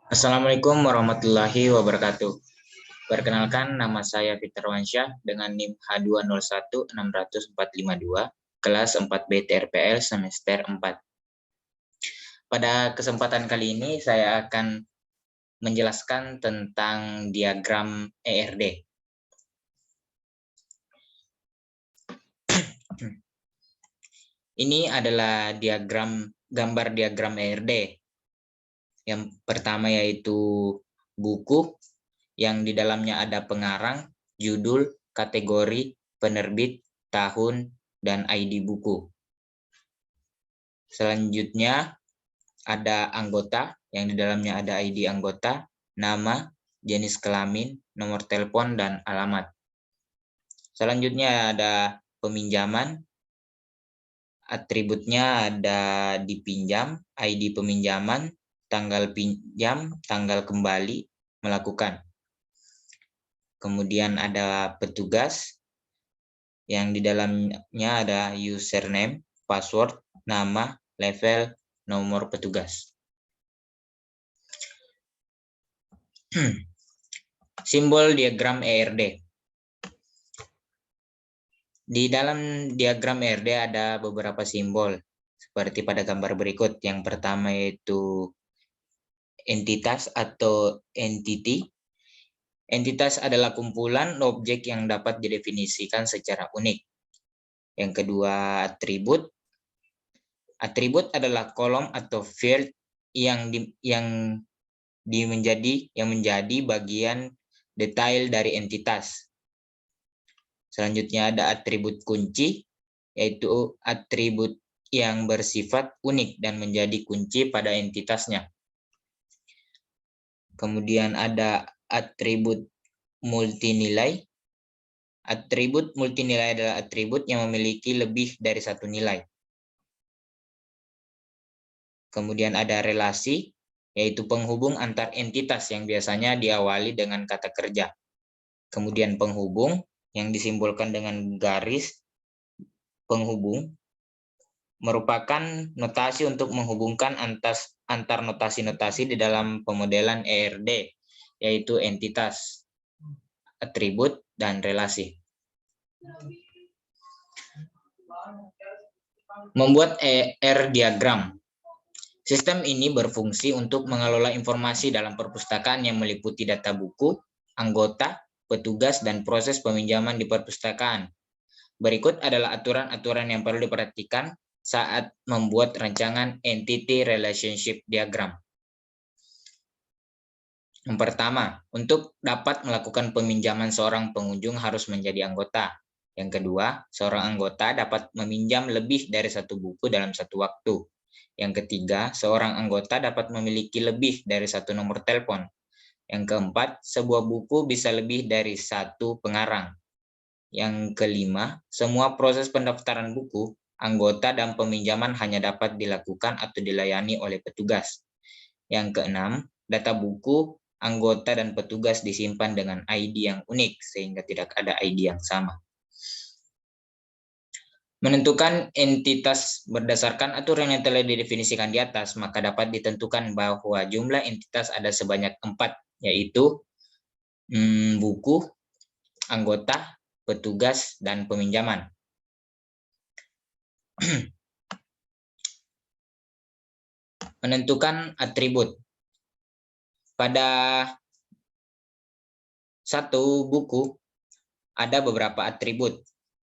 Assalamualaikum warahmatullahi wabarakatuh. Perkenalkan, nama saya Peter Wansyah dengan NIM H2016452, kelas 4B TRPL semester 4. Pada kesempatan kali ini saya akan menjelaskan tentang diagram ERD. Ini adalah gambar diagram ERD. Yang pertama yaitu buku, yang di dalamnya ada pengarang, judul, kategori, penerbit, tahun, dan ID buku. Selanjutnya ada anggota, yang di dalamnya ada ID anggota, nama, jenis kelamin, nomor telepon, dan alamat. Selanjutnya ada peminjaman, atributnya ada dipinjam, ID peminjaman, tanggal pinjam, tanggal kembali, melakukan. Kemudian ada petugas, yang di dalamnya ada username, password, nama, level, nomor petugas. Simbol diagram ERD. Di dalam diagram ERD ada beberapa simbol, seperti pada gambar berikut. Yang pertama yaitu entitas atau entity. Entitas adalah kumpulan objek yang dapat didefinisikan secara unik. Yang kedua, atribut. Atribut adalah kolom atau field yang menjadi bagian detail dari entitas. Selanjutnya ada atribut kunci, yaitu atribut yang bersifat unik dan menjadi kunci pada entitasnya. Kemudian ada atribut multinilai. Atribut multinilai adalah atribut yang memiliki lebih dari satu nilai. Kemudian ada relasi, yaitu penghubung antar entitas yang biasanya diawali dengan kata kerja. Kemudian penghubung, yang disimbolkan dengan garis penghubung, merupakan notasi untuk menghubungkan antar notasi-notasi di dalam pemodelan ERD, yaitu entitas, atribut, dan relasi. Membuat ER diagram. Sistem ini berfungsi untuk mengelola informasi dalam perpustakaan yang meliputi data buku, anggota, petugas, dan proses peminjaman di perpustakaan. Berikut adalah aturan-aturan yang perlu diperhatikan saat membuat rancangan Entity Relationship Diagram. Yang pertama, untuk dapat melakukan peminjaman seorang pengunjung harus menjadi anggota. Yang kedua, seorang anggota dapat meminjam lebih dari satu buku dalam satu waktu. Yang ketiga, seorang anggota dapat memiliki lebih dari satu nomor telepon. Yang keempat, sebuah buku bisa lebih dari satu pengarang. Yang kelima, semua proses pendaftaran buku, anggota, dan peminjaman hanya dapat dilakukan atau dilayani oleh petugas. Yang keenam, data buku, anggota, dan petugas disimpan dengan ID yang unik, sehingga tidak ada ID yang sama. Menentukan entitas berdasarkan aturan yang telah didefinisikan di atas, maka dapat ditentukan bahwa jumlah entitas ada sebanyak 4, yaitu buku, anggota, petugas, dan peminjaman. Menentukan atribut. Pada satu buku ada beberapa atribut,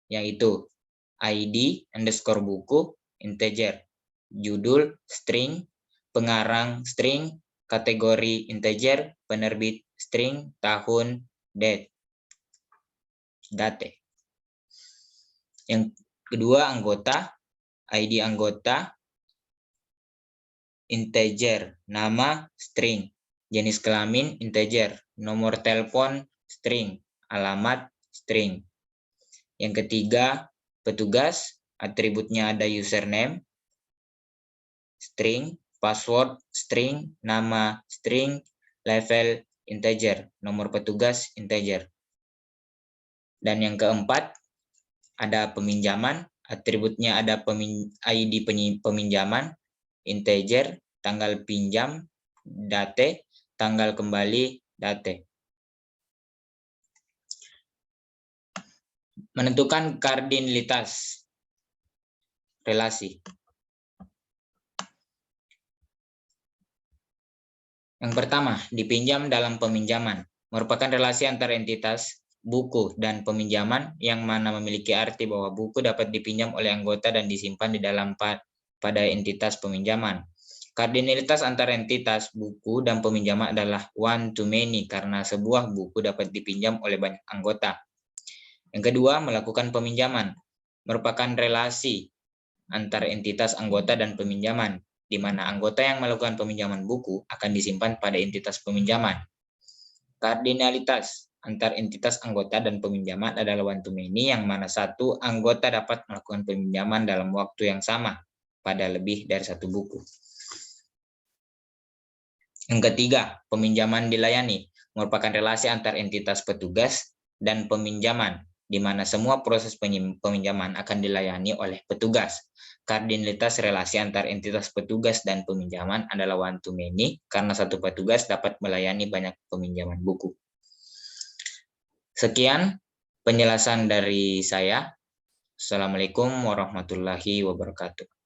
yaitu ID underscore buku, integer, judul, string, pengarang, string, kategori, integer, penerbit, string, tahun, date. Yang kedua, anggota, ID anggota, integer, nama, string, jenis kelamin, integer, nomor telepon, string, alamat, string. Yang ketiga, petugas, atributnya ada username, string, password, string, nama, string, level, integer, nomor petugas, integer. Dan yang keempat, ada peminjaman, atributnya ada ID peminjaman, integer, tanggal pinjam, date, tanggal kembali, date. Menentukan kardinalitas relasi. Yang pertama, dipinjam dalam peminjaman. Merupakan relasi antar entitas, buku, dan peminjaman yang mana memiliki arti bahwa buku dapat dipinjam oleh anggota dan disimpan di dalam pada entitas peminjaman. Kardinalitas antar entitas, buku, dan peminjaman adalah one to many karena sebuah buku dapat dipinjam oleh banyak anggota. Yang kedua, melakukan peminjaman. Merupakan relasi antar entitas anggota dan peminjaman, di mana anggota yang melakukan peminjaman buku akan disimpan pada entitas peminjaman. Kardinalitas antar entitas anggota dan peminjaman adalah one to many, yang mana satu anggota dapat melakukan peminjaman dalam waktu yang sama pada lebih dari satu buku. Yang ketiga, peminjaman dilayani. Merupakan relasi antar entitas petugas dan peminjaman, di mana semua proses peminjaman akan dilayani oleh petugas. Kardinalitas relasi antar entitas petugas dan peminjaman adalah one to many karena satu petugas dapat melayani banyak peminjaman buku. Sekian penjelasan dari saya. Assalamualaikum warahmatullahi wabarakatuh.